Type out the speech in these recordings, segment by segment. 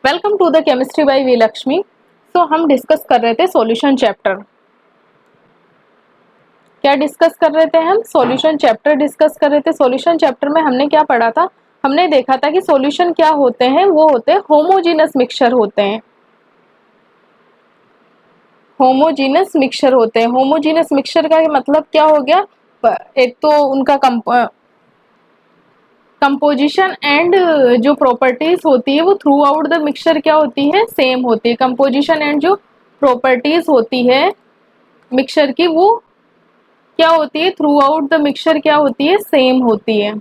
Welcome to the chemistry by V Lakshmi. So हम discuss कर रहे थे सॉल्यूशन चैप्टर। क्या डिस्कस कर रहे थे हम? सॉल्यूशन चैप्टर डिस्कस कर रहे थे। सॉल्यूशन चैप्टर में हमने क्या पढ़ा था? हमने देखा था कि सॉल्यूशन क्या होते हैं, वो होते हैं होमोजीनस मिक्सचर होते हैं। होमोजीनस मिक्सचर होते हैं। होमोजीनस मिक्सचर का मतलब क्या हो गया? एक तो उनका कंपोजिशन एंड जो प्रॉपर्टीज होती है वो थ्रू आउट द मिक्सचर क्या होती है? सेम होती है। कंपोजिशन एंड जो प्रॉपर्टीज होती है मिक्सचर की वो क्या होती है? थ्रू आउट द मिक्सचर क्या होती है? सेम होती है।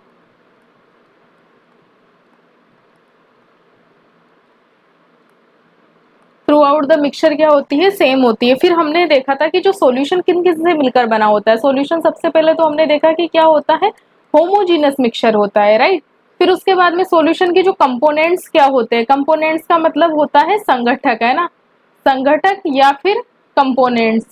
थ्रू आउट द मिक्सचर क्या होती है? सेम होती है। फिर हमने देखा था कि जो सॉल्यूशन किन किन से मिलकर बना होता है। सॉल्यूशन सबसे पहले तो हमने देखा कि क्या होता है? होमोजीनस मिक्सचर होता है, राइट। फिर उसके बाद में सॉल्यूशन के जो कंपोनेंट्स क्या होते हैं? कंपोनेंट्स का मतलब होता है संगठक, है ना। संगठक या फिर कंपोनेंट्स,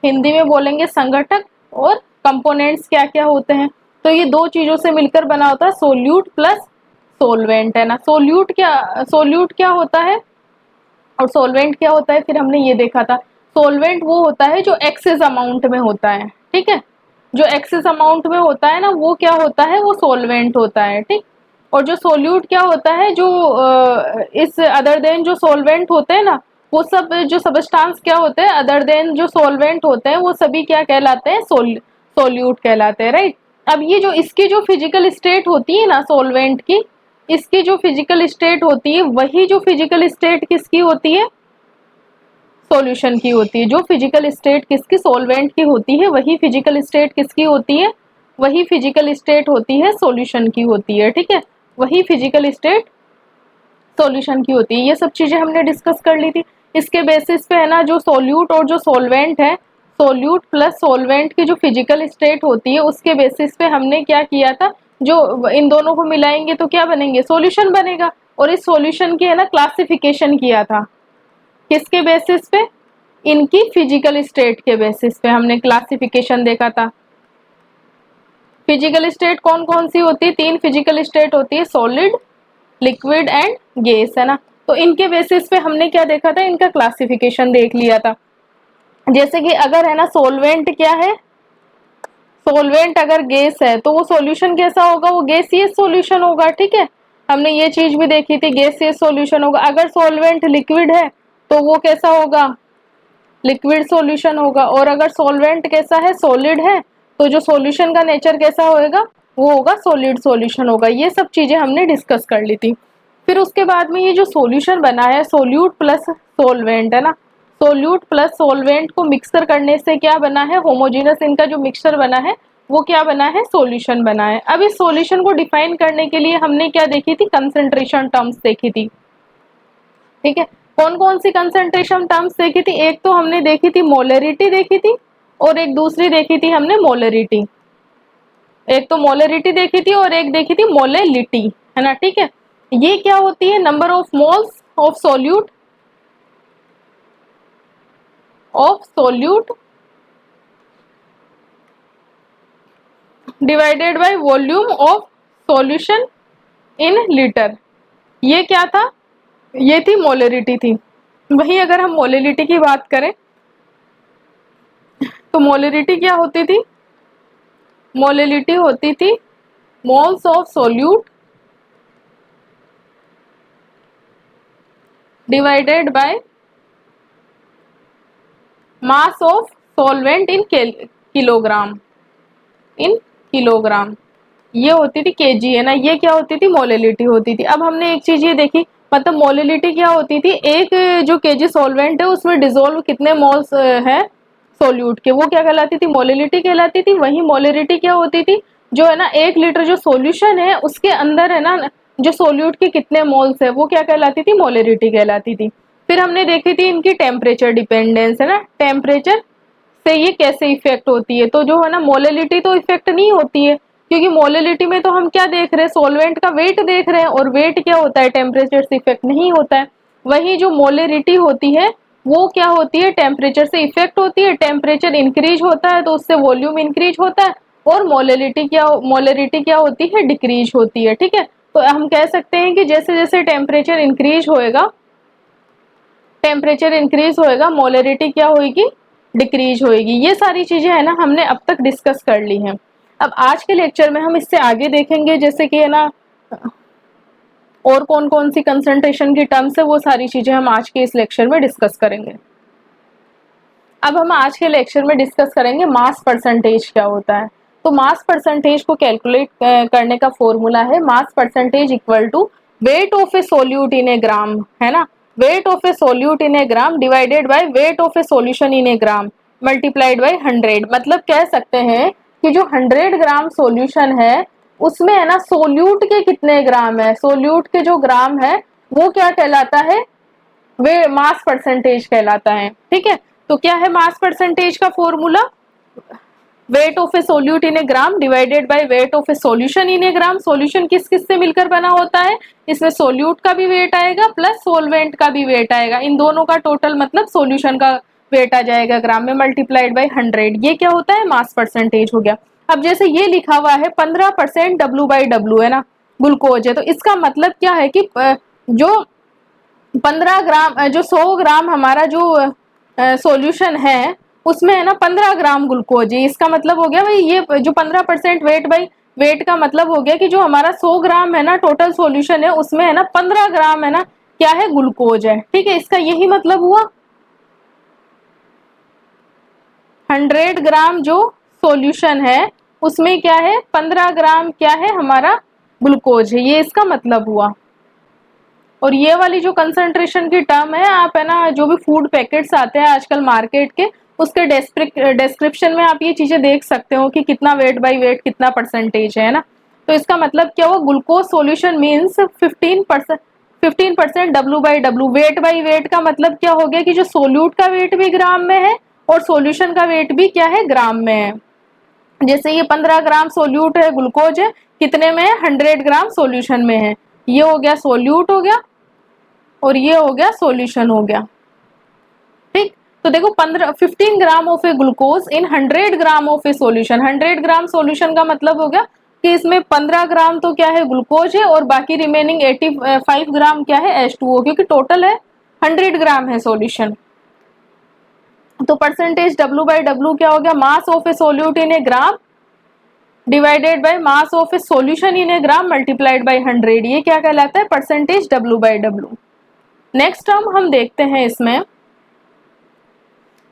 हिंदी में बोलेंगे संगठक। और कंपोनेंट्स क्या क्या होते हैं? तो ये दो चीजों से मिलकर बना होता है सोल्यूट प्लस सोलवेंट, है ना। सोल्यूट क्या होता है और सोलवेंट क्या होता है? फिर हमने ये देखा था सोलवेंट वो होता है जो एक्सेस अमाउंट में होता है, ठीक है। जो एक्सेस अमाउंट में होता है ना वो क्या होता है? वो सोलवेंट होता है, ठीक। और जो सोल्यूट क्या होता है? जो इस अदर देन जो सोलवेंट होते हैं ना, वो सब जो सबस्टांस क्या होते हैं अदर देन जो सोलवेंट होते हैं वो सभी क्या कहलाते हैं? सोल्यूट कहलाते हैं, राइट। अब ये जो इसकी जो फिजिकल स्टेट होती है ना सोलवेंट की, इसकी जो फिजिकल स्टेट होती है वही जो फिजिकल स्टेट किसकी होती है? सॉल्यूशन की होती है। जो फिजिकल स्टेट किसकी? सॉल्वेंट की होती है, वही फिजिकल स्टेट किसकी होती है? वही फिजिकल स्टेट होती है सॉल्यूशन की होती है, ठीक है। वही फिजिकल स्टेट सॉल्यूशन की होती है। ये सब चीजें हमने डिस्कस कर ली थी। इसके बेसिस पे है ना जो सोल्यूट और जो सोलवेंट है, सोल्यूट प्लस सोलवेंट की जो फिजिकल स्टेट होती है उसके बेसिस पे हमने क्या किया था? जो इन दोनों को मिलाएंगे तो क्या बनेंगे? सॉल्यूशन बनेगा। और इस सॉल्यूशन की है ना क्लासिफिकेशन किया था। किसके बेसिस पे? इनकी फिजिकल स्टेट के बेसिस पे हमने क्लासिफिकेशन देखा था। फिजिकल स्टेट कौन कौन सी होती है? तीन फिजिकल स्टेट होती है, सॉलिड, लिक्विड एंड गैस, है ना। तो इनके बेसिस पे हमने क्या देखा था? इनका क्लासिफिकेशन देख लिया था। जैसे कि अगर है ना सोलवेंट क्या है? सोलवेंट अगर गैस है तो वो सॉल्यूशन कैसा होगा? वो गैसियस सॉल्यूशन होगा, ठीक है। हमने ये चीज भी देखी थी, गैसियस सॉल्यूशन होगा। अगर सॉल्वेंट लिक्विड है तो वो कैसा होगा? लिक्विड सॉल्यूशन होगा। और अगर सॉल्वेंट कैसा है? सॉलिड है, तो जो सॉल्यूशन का नेचर कैसा होएगा? वो होगा सॉलिड सॉल्यूशन होगा। ये सब चीजें हमने डिस्कस कर ली थी। फिर उसके बाद में ये जो सॉल्यूशन बना है सोल्यूट प्लस सोलवेंट, है ना। सोल्यूट प्लस सोलवेंट को मिक्सर करने से क्या बना है? होमोजेनस इनका जो मिक्सचर बना है वो क्या बना है? सॉल्यूशन बना है। अब इस सॉल्यूशन को डिफाइन करने के लिए हमने क्या देखी थी? कंसंट्रेशन टर्म्स देखी थी, ठीक है। कौन कौन सी कंसंट्रेशन टर्म्स देखी थी? एक तो हमने देखी थी मोलरिटी देखी थी, और एक दूसरी देखी थी हमने मोलरिटी। एक तो मोलरिटी देखी थी और एक देखी थी मोलेलिटी, है ना, ठीक है। ये क्या होती है? Number of moles of solute divided by volume of solution in litre. ये क्या था? ये थी मोलरिटी थी। वही अगर हम मोलरिटी की बात करें तो मोलरिटी क्या होती थी? मोलरिटी होती थी moles of solute divided by mass of solvent in kilogram, in kilogram. ये होती थी केजी, है ना। ये क्या होती थी? मोलरिटी होती थी। अब हमने एक चीज ये देखी, मतलब मोलरिटी क्या होती थी? एक जो केजी सॉल्वेंट है उसमें डिसोल्व कितने मोल्स है सोल्यूट के, वो क्या कहलाती थी? मोलरिटी कहलाती थी। वही मोलरिटी क्या होती थी? जो है ना 1 लीटर जो सॉल्यूशन है उसके अंदर है ना जो सोल्यूट के कितने मोल्स है वो क्या कहलाती थी? मोलरिटी कहलाती थी। फिर हमने देखी थी इनकी टेम्परेचर डिपेंडेंस, है ना। टेम्परेचर से ये कैसे इफेक्ट होती है? तो जो है ना मोलरिटी तो इफेक्ट नहीं होती है, क्योंकि मोलरिटी में तो हम क्या देख रहे हैं? सॉल्वेंट का वेट देख रहे हैं, और वेट क्या होता है? टेम्परेचर से इफेक्ट नहीं होता है। वही जो मोलरिटी होती है वो क्या होती है? टेम्परेचर से इफेक्ट होती है। टेम्परेचर इंक्रीज होता है तो उससे वॉल्यूम इंक्रीज होता है, और मोलरिटी क्या होती है? डिक्रीज होती है, ठीक है। तो हम कह सकते हैं कि जैसे जैसे टेम्परेचर इंक्रीज होएगा मोलरिटी क्या होगी, डिक्रीज होएगी। ये सारी चीजें है ना हमने अब तक डिस्कस कर ली हैं। अब आज के लेक्चर में हम इससे आगे देखेंगे, जैसे कि है ना और कौन कौन सी कंसंट्रेशन की टर्म्स है, वो सारी चीजें हम आज के इस लेक्चर में डिस्कस करेंगे। अब हम आज के लेक्चर में डिस्कस करेंगे मास परसेंटेज क्या होता है। तो मास परसेंटेज को कैलकुलेट करने का फॉर्मूला है mass percentage equal to weight of a solute in a gram, है ना, weight of a solute in a gram divided by weight of a solution in a gram multiplied by 100। मतलब कह सकते हैं कि जो 100 ग्राम सॉल्यूशन है उसमें है ना सोल्यूट के कितने ग्राम है, सोल्यूट के जो ग्राम है वो क्या कहलाता है, वे मास परसेंटेज कहलाता है। ठीक है, तो क्या है मास परसेंटेज का formula, wait of a solute in a gram divided by weight of a solution in a gram. Solution किस किस से मिलकर बना होता है, इसमें सोल्यूट का भी वेट आएगा प्लस सोलवेंट का भी वेट आएगा, इन दोनों का टोटल मतलब सॉल्यूशन का वेट आ जाएगा ग्राम में मल्टीप्लाइड बाय 100। ये क्या होता है मास परसेंटेज हो गया। अब जैसे ये लिखा हुआ है 15% W/W है ना, ग्लूकोज है, तो इसका मतलब क्या है कि जो 15 ग्राम जो 100 ग्राम हमारा जो सॉल्यूशन है उसमें है ना 15 ग्राम ग्लूकोज है। इसका मतलब हो गया भाई ये जो 15% वेट बाई वेट का मतलब हो गया कि जो हमारा 100 ग्राम है ना टोटल सॉल्यूशन है उसमें है ना 15 ग्राम है ना क्या है, ग्लूकोज है। ठीक है, इसका यही मतलब हुआ। 100 ग्राम जो सॉल्यूशन है उसमें क्या है 15 ग्राम क्या है हमारा ग्लूकोज है, ये इसका मतलब हुआ। और ये वाली जो कंसंट्रेशन की टर्म है, आप है ना जो भी फूड पैकेट्स आते हैं आजकल मार्केट के उसके डिस्क्रिप्शन में आप ये चीजें देख सकते हो कि कितना वेट बाई वेट कितना परसेंटेज है ना। तो इसका मतलब क्या हुआ, glucose solution means 15% W/W। Weight by wait का मतलब क्या हो गया कि जो सोल्यूट का वेट भी ग्राम में है और सॉल्यूशन का वेट भी क्या है ग्राम में है। जैसे ये 15 ग्राम सोल्यूट है ग्लूकोज है, कितने में है 100 ग्राम सॉल्यूशन में है। ये हो गया सोल्यूट हो गया और ये हो गया सॉल्यूशन हो गया। ठीक, तो देखो 15 gram of a glucose in 100 gram of a solution. 100 gram solution का मतलब हो गया कि इसमें 15 ग्राम तो क्या है ग्लूकोज है और बाकी रिमेनिंग 85 ग्राम क्या है H2O, क्योंकि टोटल है 100 ग्राम है सॉल्यूशन। तो परसेंटेज W/W क्या हो गया, मास of a solute in a gram divided by mass of a solution in a gram multiplied by 100। ये क्या कहलाता है परसेंटेज W/W। नेक्स्ट हम देखते हैं इसमें।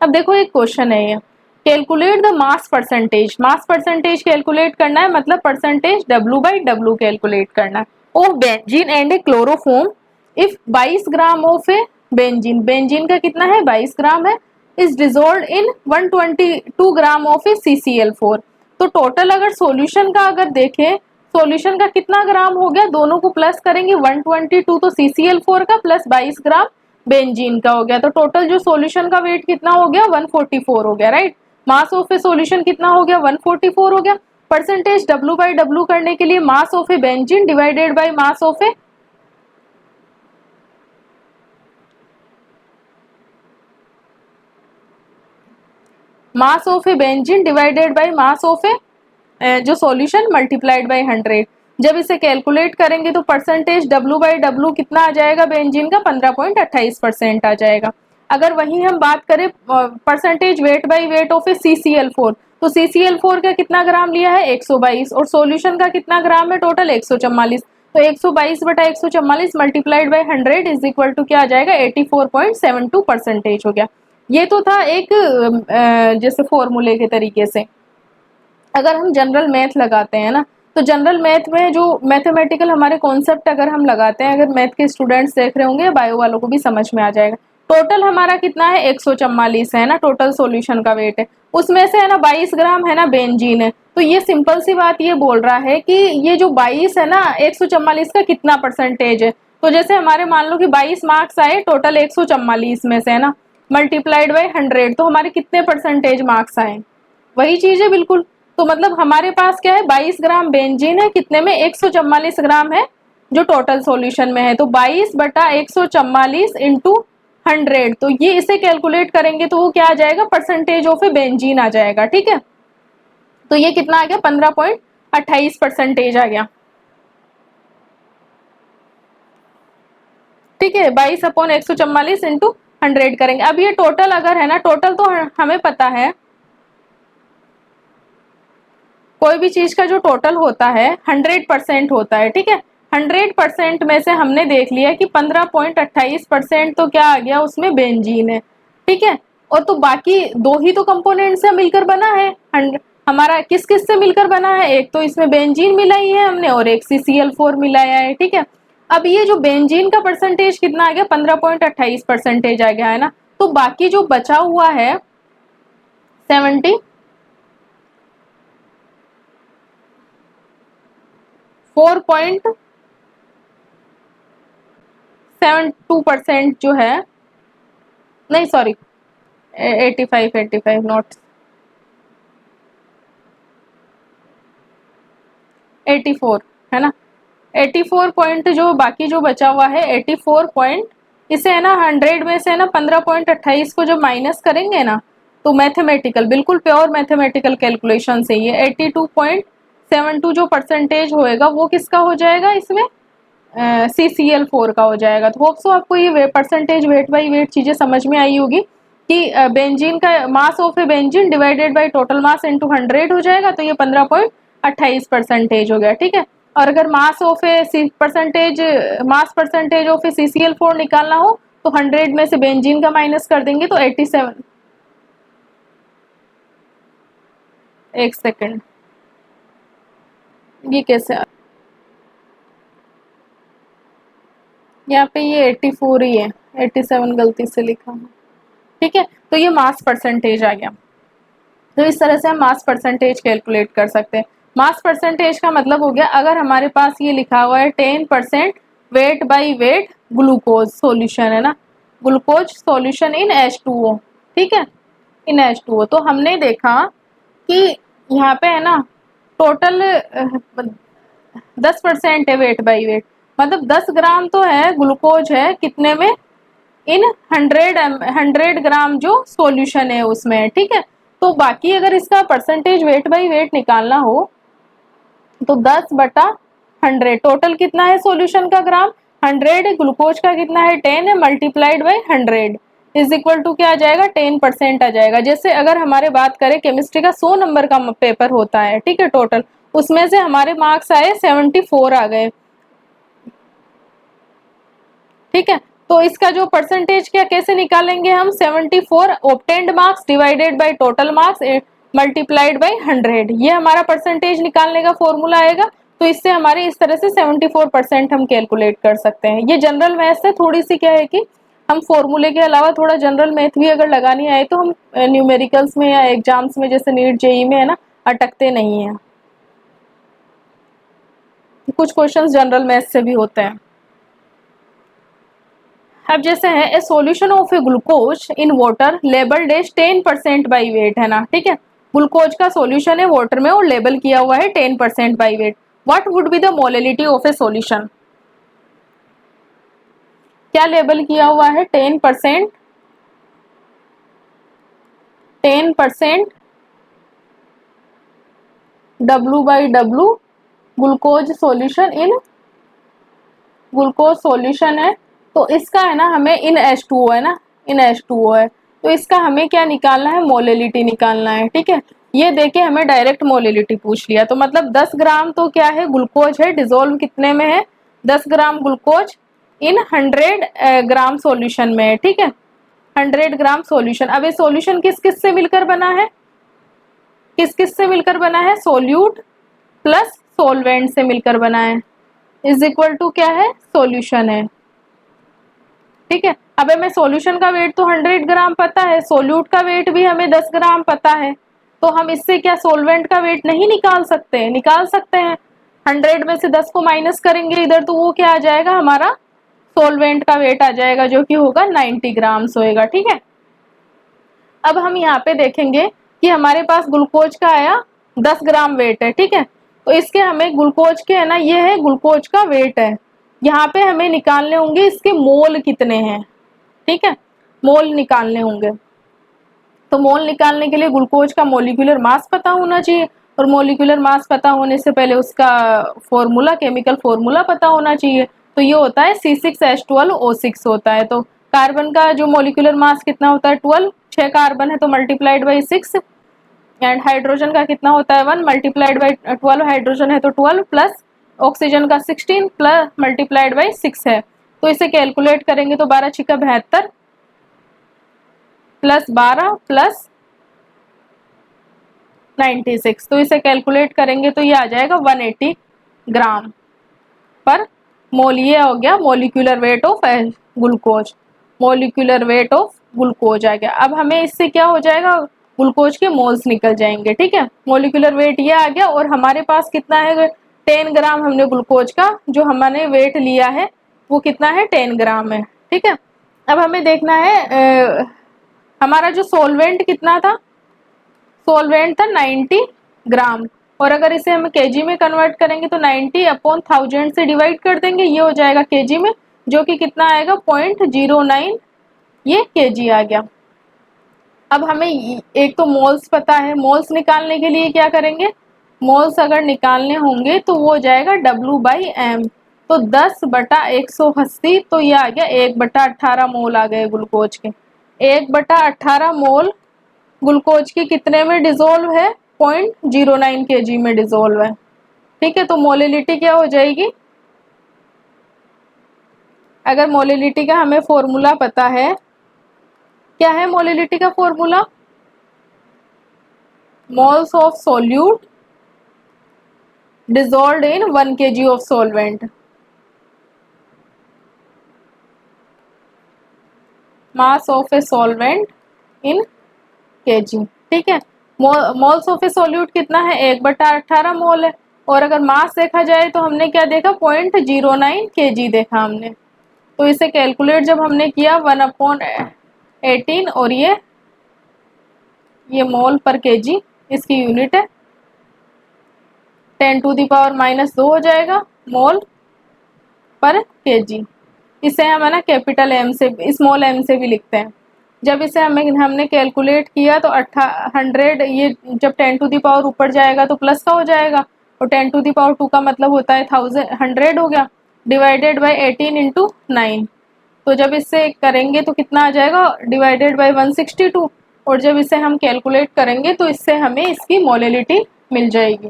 अब देखो एक क्वेश्चन है ये, calculate the mass percentage. Mass percentage calculate करना है मतलब परसेंटेज W/W कैलकुलेट करना है of benzene and A chloroform if 22 gram of a benzene, benzene का कितना है 22 ग्राम है, is dissolve in 122 gram of A CCl4। तो टोटल अगर सॉल्यूशन का अगर देखें, सॉल्यूशन का कितना ग्राम हो गया, दोनों को प्लस करेंगे 122 तो CCl4 का प्लस 22 ग्राम बेंजीन का हो गया, तो टोटल जो सॉल्यूशन का वेट कितना हो गया 144 हो गया, right. Mass of a solution कितना हो गया 144 हो गया। परसेंटेज W/W करने के लिए mass of a benzene divided by mass of a benzene divided by mass of a जो सॉल्यूशन मल्टीप्लाइड बाय 100। जब इसे कैलकुलेट करेंगे तो परसेंटेज W/W कितना आ जाएगा बेंजीन का 15.28% आ जाएगा। अगर वही हम बात करें percentage weight by weight of A CCl4, तो CCl4 का कितना ग्राम लिया है 122 और सॉल्यूशन का कितना ग्राम है टोटल 144, तो 122/144 multiplied by 100 is equal to क्या आ जाएगा 84.72% हो गया। ये तो था एक जैसे फॉर्मूले के तरीके से। अगर हम जनरल मैथ लगाते हैं ना, तो जनरल मैथ में जो मैथमेटिकल हमारे कॉन्सेप्ट अगर हम लगाते हैं, अगर मैथ के स्टूडेंट्स देख रहे होंगे बायो वालों को भी समझ में आ जाएगा। टोटल हमारा कितना है 144 है ना, टोटल सॉल्यूशन का वेट है, उसमें से है ना 22 ग्राम है ना बेंजीन है। तो ये सिंपल सी बात ये बोल रहा है कि ये जो 22 है ना 144 का कितना परसेंटेज है। तो जैसे हमारे मान लो कि 22 मार्क्स आए टोटल 144 में से है ना, मल्टीप्लाइड बाय 100, तो हमारे कितने परसेंटेज मार्क्स आए, वही चीज है बिल्कुल। तो मतलब हमारे पास क्या है 22 ग्राम बेंजीन है, कितने में 144 ग्राम है जो टोटल सॉल्यूशन में है, तो 22/144 इंटू 100, तो ये इसे कैलकुलेट करेंगे तो वो क्या आ जाएगा परसेंटेज ऑफ ए बेंजीन आ जाएगा। ठीक है, तो ये कितना आ गया 15.28% आ गया। ठीक है, 22/144 इंटू 100 करेंगे। अब ये टोटल अगर है ना, टोटल तो हमें पता है, कोई भी चीज का जो टोटल होता है 100% होता है, ठीक है। 100% में से हमने देख लिया कि 15.28% तो क्या आ गया उसमें, बेंजीन है, ठीक है। और तो बाकी दो ही तो कंपोनेंट से मिलकर बना है, हमारा किस किस से मिलकर बना है, एक तो इसमें बेंजीन मिलाई है हमने और एक CCl4 मिलाया है, ठीक है। अब ये जो बेंजीन का परसेंटेज कितना आ गया, 15.28% आ गया है ना। तो बाकी जो बचा हुआ है 74.72% जो है, नहीं सॉरी, 85 नॉट 84 है ना। 84 पॉइंट जो बाकी जो बचा हुआ है 84 पॉइंट, इसे है ना 100 में से है ना 15.28 को जब माइनस करेंगे ना, तो मैथमेटिकल, बिल्कुल प्योर मैथमेटिकल कैलकुलेशन से ये 82.72 जो परसेंटेज होएगा वो किसका हो जाएगा, इसमें CCl4 का हो जाएगा। तो होप सो आपको ये परसेंटेज वेट बाई वेट चीजें समझ में आई होगी कि बेंजीन का मास of a benzene divided by total mass into 100 हो जाएगा, तो ये 15.28% हो गया, ठीक है। और अगर मास of a percentage, mass percentage of A CCl4 निकालना हो तो 100 में से बेंजीन का माइनस कर देंगे तो 87, एक सेकेंड, ये कैसे, यहाँ पे ये 84 ही है, 87 गलती से लिखा है, ठीक है। तो ये मास परसेंटेज आ गया। तो इस तरह से हम मास परसेंटेज कैलकुलेट कर सकते हैं। मास परसेंटेज का मतलब हो गया, अगर हमारे पास ये लिखा हुआ है 10% weight by wait glucose solution है ना, ग्लूकोज सॉल्यूशन इन H2O, ठीक है, इन H2O, तो हमने देखा कि यहाँ पे है ना टोटल 10% है वेट बाई वेट, मतलब 10 ग्राम तो है ग्लूकोज है कितने में, इन 100 ग्राम जो सॉल्यूशन है उसमें, ठीक है। तो बाकी अगर इसका परसेंटेज वेट बाई वेट निकालना हो तो 10/100, टोटल कितना है सॉल्यूशन का ग्राम 100, ग्लूकोज का कितना है 10 है, multiplied by 100 is equal to क्या आ जाएगा, 10% आ जाएगा। जैसे अगर हमारे बात करें केमिस्ट्री का 100 नंबर का पेपर होता है, ठीक है, टोटल, उसमें से हमारे मार्क्स आए 74 आ गए, ठीक है। तो इसका जो परसेंटेज क्या कैसे निकालेंगे हम, 74 obtained marks divided by total marks multiplied by 100, ये हमारा परसेंटेज निकालने का फॉर्मूला आएगा। तो इससे हमारे इस तरह से 74% हम कैलकुलेट कर सकते हैं। ये जनरल मैथ से थोड़ी सी क्या है कि हम फॉर्मूले के अलावा थोड़ा जनरल मैथ भी अगर लगानी आए तो हम न्यूमेरिकल्स में या एग्जाम्स में जैसे नीट जेई में है ना अटकते नहीं है, कुछ क्वेश्चंस जनरल मैथ से भी होते हैं। अब जैसे है a solution of a glucose in water labelled as 10% by weight है ना, ठीक है, ग्लूकोज का सॉल्यूशन है वाटर में और लेबल किया हुआ है 10% by wait, what would be the molality of a solution, क्या लेबल किया हुआ है 10%, 10% W/W glucose solution in, glucose solution है, तो इसका है ना हमें इन H2O है ना, इन H2O है, तो इसका हमें क्या निकालना है, मोलिलिटी निकालना है, ठीक है। ये देके हमें डायरेक्ट मोलिलिटी पूछ लिया, तो मतलब 10 ग्राम तो क्या है ग्लूकोज है, डिजोल्व कितने में है, 10 gram glucose in 100 gram solution में है, ठीक है, 100 ग्राम सॉल्यूशन। अब ये सॉल्यूशन किस किस से मिलकर बना है, किस किस से मिलकर बना है, सोल्यूट प्लस सोलवेंट से मिलकर बना है, इज इक्वल टू क्या है, सॉल्यूशन है, ठीक है। अब हमें सॉल्यूशन का वेट तो 100 ग्राम पता है, सोल्यूट का वेट भी हमें 10 ग्राम पता है, तो हम इससे क्या सोलवेंट का वेट नहीं निकाल सकते, निकाल सकते हैं। 100 में से 10 को माइनस करेंगे इधर, तो वो क्या आ जाएगा, हमारा सोलवेंट का वेट आ जाएगा जो कि होगा 90 ग्राम्स होएगा, ठीक है। अब हम यहाँ पे देखेंगे कि हमारे पास ग्लूकोज का आया 10 ग्राम वेट है, ठीक है, तो इसके हमें ग्लूकोज के है ना, ये है ग्लूकोज का वेट है, यहाँ पे हमें निकालने होंगे इसके मोल कितने हैं, ठीक है, मोल निकालने होंगे। तो मोल निकालने के लिए ग्लूकोज का मोलिकुलर मास पता होना चाहिए, और मोलिकुलर मास पता होने से पहले उसका फॉर्मूला, केमिकल फॉर्मूला पता होना चाहिए। तो ये होता है C6H12O6 होता है। तो कार्बन का जो मोलिकुलर मास कितना होता है 12, 6 कार्बन है तो मल्टीप्लाइड बाई 6, एंड हाइड्रोजन का कितना होता है 1 मल्टीप्लाइड बाई 12, हाइड्रोजन है तो 12 प्लस ऑक्सीजन का 16 प्लस मल्टीप्लाइड बाई 6 है। तो इसे कैलकुलेट करेंगे तो 12 छिका 72 प्लस 12 प्लस 96, तो इसे कैलकुलेट करेंगे तो ये आ जाएगा 180 ग्राम पर मोल। ये हो गया molecular weight of glucose, molecular weight of glucose आ गया। अब हमें इससे क्या हो जाएगा, ग्लूकोज के मोल्स निकल जाएंगे। ठीक है, मोलिकुलर वेट ये आ गया और हमारे पास कितना है 10 ग्राम। हमने ग्लूकोज का जो हमने वेट लिया है वो कितना है 10 ग्राम है। ठीक है, अब हमें देखना है हमारा जो सोलवेंट कितना था, सोलवेंट था 90 ग्राम, और अगर इसे हम केजी में कन्वर्ट करेंगे तो 90/1000 से डिवाइड कर देंगे, ये हो जाएगा केजी में, जो कि कितना आएगा 0.09, ये केजी आ गया। अब हमें एक तो मोल्स पता है, मोल्स निकालने के लिए क्या करेंगे, मोल्स अगर निकालने होंगे तो वो हो जाएगा W/m, तो 10/180, तो ये आ गया 1/18 मोल आ गए ग्लूकोज के। 1/18 मोल ग्लूकोज की कितने में डिजोल्व है, 0.09 kg में डिजोल्व है। ठीक है, तो मोलिलिटी क्या हो जाएगी, अगर मोलिलिटी का हमें फॉर्मूला पता है, क्या है मोलिलिटी का formula, moles of solute dissolved in 1 kg of solvent, mass of a solvent in kg। ठीक है, मोल्स ऑफ ए सोल्यूट कितना है 1/18 मोल है, और अगर मास देखा जाए तो हमने क्या देखा 0.09 kg देखा हमने। तो इसे कैलकुलेट जब हमने किया 1/18, और ये मोल पर केजी इसकी यूनिट है, 10⁻⁻2 हो जाएगा मोल पर केजी। इसे हम है ना कैपिटल एम से, स्मॉल एम से भी लिखते हैं। जब इसे हमने कैलकुलेट किया तो 100, ये जब 10 ऊपर जाएगा तो प्लस का हो जाएगा, और 10⁻2 का मतलब होता है 100 हो गया, डिवाइडेड बाई 18 इंटू 9। तो जब इससे करेंगे तो कितना आ जाएगा, डिवाइडेड बाई 162, और जब इसे हम कैलकुलेट करेंगे तो इससे हमें इसकी मोलिलिटी मिल जाएगी।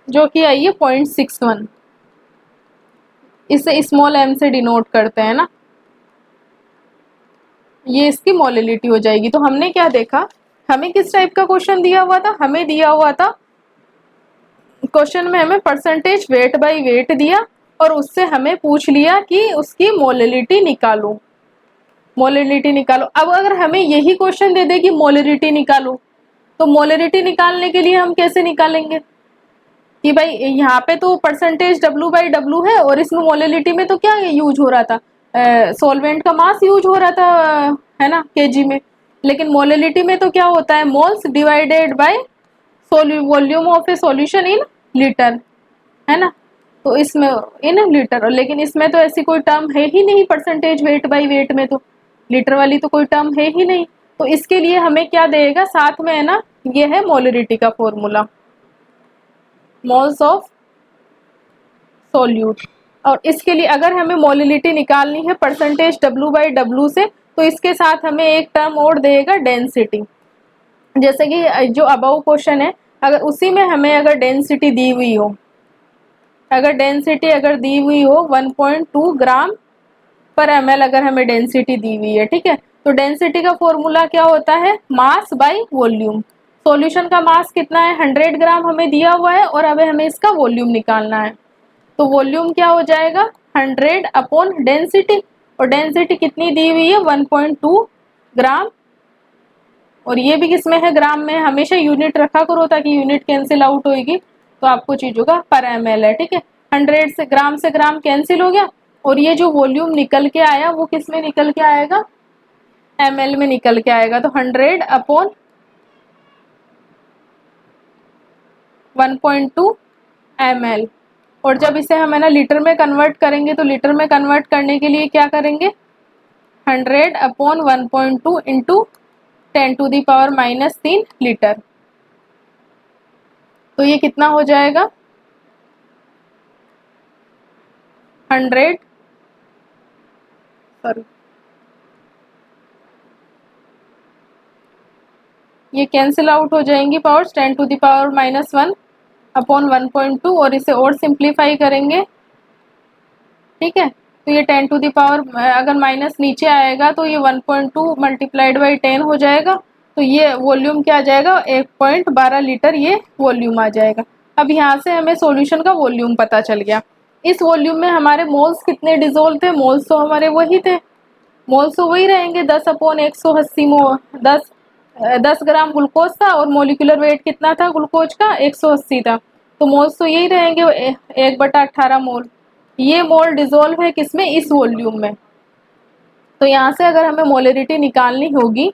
जो कि आई है 0.61, इसे स्मॉल एम से डिनोट करते हैं ना, ये इसकी मोलिलिटी हो जाएगी। तो हमने क्या देखा, हमें किस टाइप का क्वेश्चन दिया हुआ था, हमें दिया हुआ था क्वेश्चन में हमें परसेंटेज वेट बाय वेट दिया, और उससे हमें पूछ लिया कि उसकी मोलिलिटी निकालो, मोलिलिटी निकालो। अब अगर हमें यही क्वेश्चन दे दे कि मोलिलिटी निकालो, तो मोलिलिटी निकालने के लिए हम कैसे निकालेंगे कि भाई यहाँ पे तो परसेंटेज W/W है, और इसमें मोलिलिटी में तो क्या यूज हो रहा था, सॉल्वेंट का मास यूज हो रहा था, है ना, केजी में। लेकिन मोलिलिटी में तो क्या होता है, moles divided by volume of a solution in litre, है ना, तो इसमें इन लीटर। लेकिन इसमें तो ऐसी कोई टर्म है ही नहीं, परसेंटेज वेट बाय वेट में तो लीटर वाली तो कोई टर्म है ही नहीं। तो इसके लिए हमें क्या देगा साथ में, है ना, ये है मोलिलिटी का फॉर्मूला, मोल्स ऑफ सोल्यूट। और इसके लिए अगर हमें मोलिलिटी निकालनी है परसेंटेज W/W से, तो इसके साथ हमें एक टर्म और देगा डेंसिटी। जैसे कि जो अबव क्वेश्चन है, अगर उसी में हमें अगर डेंसिटी दी हुई हो, अगर डेंसिटी अगर दी हुई हो 1.2 ग्राम पर ml, अगर हमें डेंसिटी दी हुई है, ठीक है, तो डेंसिटी का फॉर्मूला क्या होता है, मास बाय वॉल्यूम। सॉल्यूशन का मास कितना है 100 ग्राम हमें दिया हुआ है, और अब हमें इसका वॉल्यूम निकालना है। तो वॉल्यूम क्या हो जाएगा 100 अपॉन डेंसिटी, और डेंसिटी कितनी दी हुई है 1.2 ग्राम, और ये भी किसमें है ग्राम में। हमेशा यूनिट रखा करो ताकि यूनिट कैंसिल आउट होगी, तो आपको चीज होगा पर ml है। ठीक है, 100 से ग्राम कैंसिल हो गया, और ये जो वॉल्यूम निकल के आया वो किस में निकल के आएगा, ml में निकल के आएगा। तो 100 अपॉन 1.2 ml, और जब इसे हम है ना लीटर में कन्वर्ट करेंगे, तो लीटर में कन्वर्ट करने के लिए क्या करेंगे, 100 अपॉन 1.2 इंटू 10⁻³ लीटर। तो ये कितना हो जाएगा 100 सॉरी ये कैंसिल आउट हो जाएंगी पावर्स 10⁻⁻1 अपॉन 1.2 और इसे और सिंप्लीफाई करेंगे। ठीक है, तो ये 10 टू द पावर अगर माइनस नीचे आएगा तो ये 1.2 मल्टीप्लाइड बाई 10 हो जाएगा। तो ये वॉल्यूम क्या आ जाएगा 1.12 लीटर ये वॉल्यूम आ जाएगा। अब यहाँ से हमें सॉल्यूशन का वॉल्यूम पता चल गया। इस वॉल्यूम में हमारे मोल्स कितने डिजोल्व थे, मोल्स तो हमारे वही थे, मोल्स तो वही रहेंगे 10/180 10 ग्राम ग्लूकोज था और मोलिकुलर वेट कितना था ग्लूकोज का 180 था, तो मोल्स तो यही रहेंगे 1/18 मोल। ये मोल डिजोल्व है किसमें, इस वॉल्यूम में। तो यहाँ से अगर हमें मोलरिटी निकालनी होगी,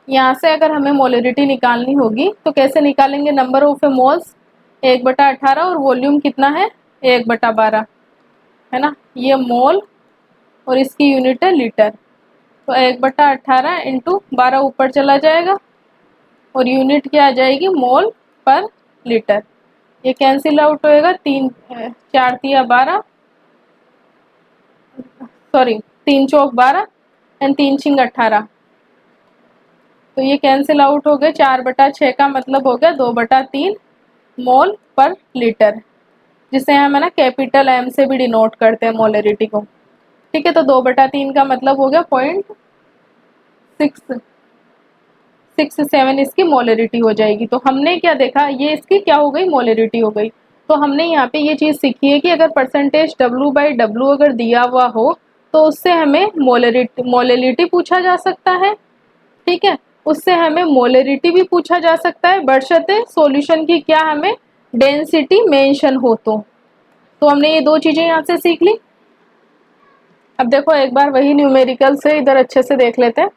यहाँ से अगर हमें मोलरिटी निकालनी होगी तो कैसे निकालेंगे, नंबर ऑफ मोल्स 1/18 और वॉल्यूम कितना है 1/12 है ना, ये मोल और इसकी यूनिट है लीटर। तो 1/18 इंटू 12 ऊपर चला जाएगा और यूनिट क्या आ जाएगी मोल पर लीटर। ये कैंसिल आउट होएगा, 4×3 = 12 सॉरी 3×4 = 12 एंड 3×6 = 18। तो ये कैंसिल आउट हो गए, 4/6 का मतलब हो गया 2/3 मोल पर लीटर, जिसे हम है ना कैपिटल M से भी डिनोट करते हैं मोलरिटी को। ठीक है, तो 2/3 का मतलब हो गया 0.667 इसकी मोलरिटी हो जाएगी। तो हमने क्या देखा, ये इसकी क्या हो गई मोलरिटी हो गई। तो हमने यहाँ पे ये चीज़ सीखी है कि अगर परसेंटेज W/W अगर दिया हुआ हो तो उससे हमें मोलरिटी पूछा जा सकता है। ठीक है, उससे हमें मोलरिटी भी पूछा जा सकता है, बशर्ते सॉल्यूशन की क्या हमें डेंसिटी मेंशन हो। तो हमने ये दो चीज़ें यहाँ से सीख ली। अब देखो एक बार वही न्यूमेरिकल से इधर अच्छे से देख लेते हैं।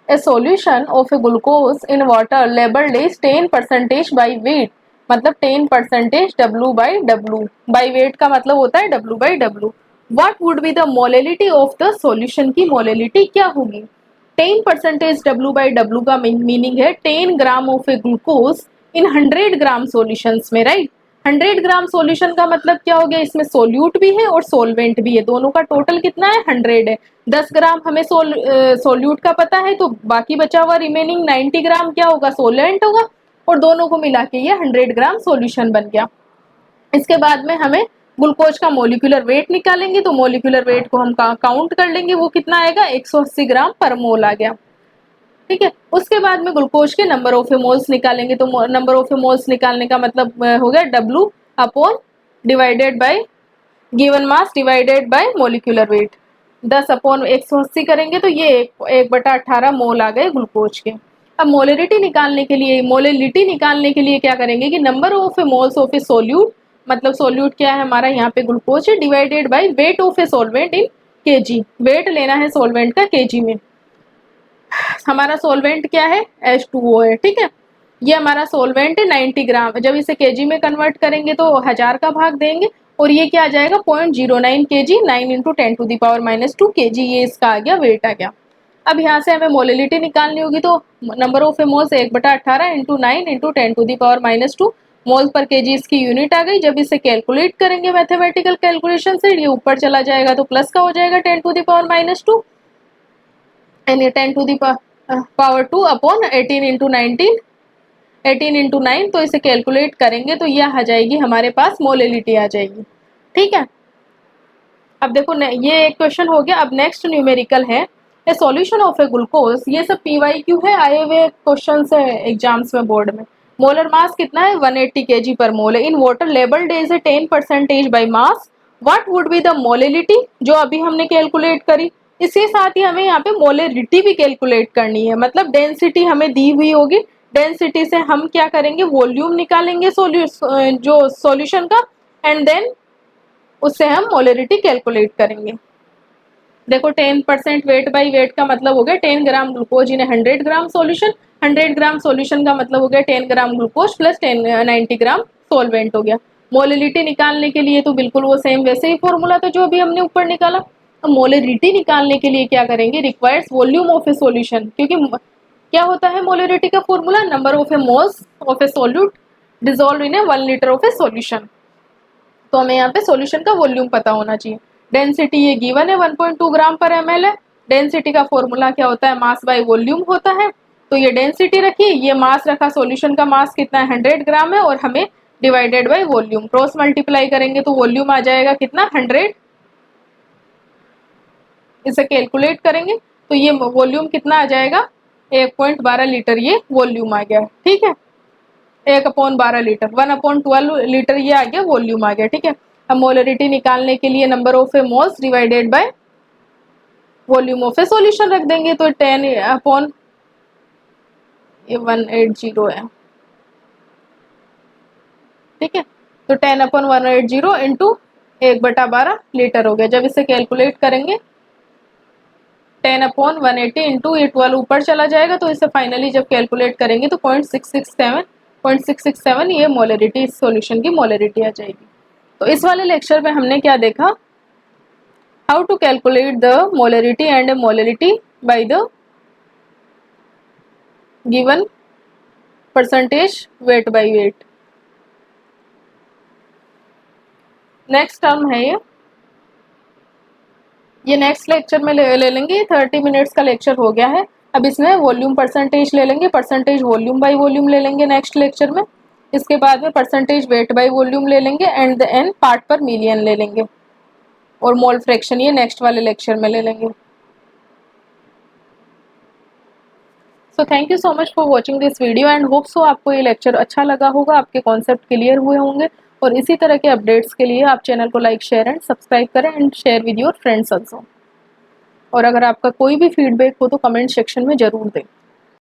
A solution of a glucose in water labeled is 10% by weight, मतलब 10% W/W। by weight का मतलब होता है W/W। What would be the molality of the solution की मोलेलिटी क्या होगी। 10% W/W का मीनिंग है 10 gram of a glucose in 100 gram solutions में, राइट। 100 ग्राम सॉल्यूशन का मतलब क्या हो गया, इसमें सोल्यूट भी है और सोलवेंट भी है, दोनों का टोटल कितना है 100 है। 10 ग्राम हमें सोल्यूट का पता है, तो बाकी बचा हुआ रिमेनिंग 90 ग्राम क्या होगा सोलेंट होगा, और दोनों को मिला के ये 100 ग्राम सॉल्यूशन बन गया। इसके बाद में हमें ग्लूकोज का मोलिकुलर वेट निकालेंगे, तो मोलिकुलर वेट को हम काउंट कर लेंगे, वो कितना आएगा 180 ग्राम पर मोल आ गया। ठीक है, उसके बाद में ग्लूकोज के नंबर ऑफ मोल्स निकालेंगे, तो नंबर ऑफ मोल्स निकालने का मतलब हो गया W upon divided by given mass divided by molecular weight. 10/180 करेंगे तो ये 1/18 मोल आ गए ग्लूकोज के। अब मोलरिटी निकालने के लिए क्या करेंगे कि number of moles of a solute, मतलब सोल्यूट क्या है हमारा यहाँ पे ग्लूकोज है, divided by weight of a solvent in kg। Weight लेना है सोलवेंट का kg में। हमारा सोलवेंट क्या है H2O है। ठीक है, ये हमारा सोलवेंट है 90 ग्राम, जब इसे kg में कन्वर्ट करेंगे तो 1000 का भाग देंगे और ये क्या आ जाएगा 0.09 kg, 9 × 10⁻⁻2 kg, ये इसका आ गया वेट आ गया। अब यहाँ से हमें मोलिलिटी निकालनी होगी, तो नंबर ऑफ मोल्स 1/18 × 9 × 10⁻⁻2 मोल पर kg इसकी यूनिट आ गई। जब इसे कैलकुलेट करेंगे मैथमेटिकल कैलकुलेशन से, ये ऊपर चला जाएगा तो प्लस का हो जाएगा 10⁻⁻2 एंड 10⁻2 अपॉन 18 × 19, 18 × 9, तो इसे कैलकुलेट करेंगे तो यह आ जाएगी हमारे पास मोलिलिटी आ जाएगी। ठीक है, अब देखो ये एक क्वेश्चन हो गया। अब नेक्स्ट न्यूमेरिकल है a solution of a glucose. ये सब PYQ है, आए हुए क्वेश्चन है एग्जाम्स में बोर्ड में। मोलर मास कितना है 180 kg पर मोल है। इन water labelled is 10% by mass, what would be the molality, जो अभी हमने कैलकुलेट करी। इसके साथ ही हमें यहाँ पे मोलरिटी भी कैलकुलेट करनी है, मतलब डेंसिटी हमें दी हुई होगी, डेंसिटी से हम क्या करेंगे वॉल्यूम निकालेंगे जो सॉल्यूशन का, एंड देन उससे हम मोलरिटी कैलकुलेट करेंगे। देखो 10% वेट बाई वेट का मतलब हो गया 10 gram glucose in 100 gram solution. 100 gram solution का मतलब हो गया 10 ग्राम ग्लूकोज प्लस 90 ग्राम सोलवेंट हो गया। मोलिलिटी निकालने के लिए तो बिल्कुल वो सेम वैसे ही फॉर्मूला था जो अभी हमने ऊपर निकाला। अब मोलरिटी निकालने के लिए क्या करेंगे, requires volume of a solution, क्योंकि क्या होता है मोलरिटी का formula, number of A moles of A solute dissolve in A 1 litre of a solution. तो हमें यहाँ पे सॉल्यूशन का वॉल्यूम पता होना चाहिए। डेंसिटी ये गिवन है 1.2 ग्राम पर ml है। डेंसिटी का फॉर्मूला क्या होता है, मास बाय वॉल्यूम होता है। तो ये डेंसिटी रखी, ये मास रखा, सॉल्यूशन का मास कितना है 100 ग्राम है, और हमें divided by volume cross multiply करेंगे तो वॉल्यूम आ जाएगा कितना 100। इसे कैलकुलेट करेंगे तो ये वॉल्यूम कितना आ जाएगा 1.12 लीटर, ये वॉल्यूम आ गया। ठीक है, 1/12 लीटर, 1/12 लीटर ये आ गया वॉल्यूम आ गया। ठीक है, अब मोलरिटी निकालने के लिए number of A moles divided by volume of a solution रख देंगे, तो 10/180 है। ठीक है, तो 10/180 इंटू 1/12 लीटर हो गया। जब इसे कैलकुलेट करेंगे 10/180 इंटू ये 12 ऊपर चला जाएगा, तो इसे फाइनली जब कैलकुलेट करेंगे तो 0.667 ये मोलरिटी, इस सॉल्यूशन की मोलरिटी आ जाएगी। तो इस वाले लेक्चर में हमने क्या देखा, how to calculate the molarity and molarity by the given percentage weight by weight. Next term है ये नेक्स्ट लेक्चर में ले लेंगे। 30 मिनट्स का लेक्चर हो गया है। अब इसमें वॉल्यूम परसेंटेज ले लेंगे, परसेंटेज वॉल्यूम बाय वॉल्यूम ले लेंगे नेक्स्ट लेक्चर में। इसके बाद में परसेंटेज वेट बाय वॉल्यूम ले लेंगे, एंड द एन पार्ट पर मिलियन ले लेंगे, और मोल फ्रैक्शन ये नेक्स्ट वाले लेक्चर में ले लेंगे। So thank you so much for watching this video and hope so आपको ये लेक्चर अच्छा लगा होगा, आपके कॉन्सेप्ट क्लियर हुए होंगे। और इसी तरह के अपडेट्स के लिए आप चैनल को लाइक, शेयर एंड सब्सक्राइब करें, and share with your friends also. और अगर आपका कोई भी फीडबैक हो तो कमेंट सेक्शन में ज़रूर दें।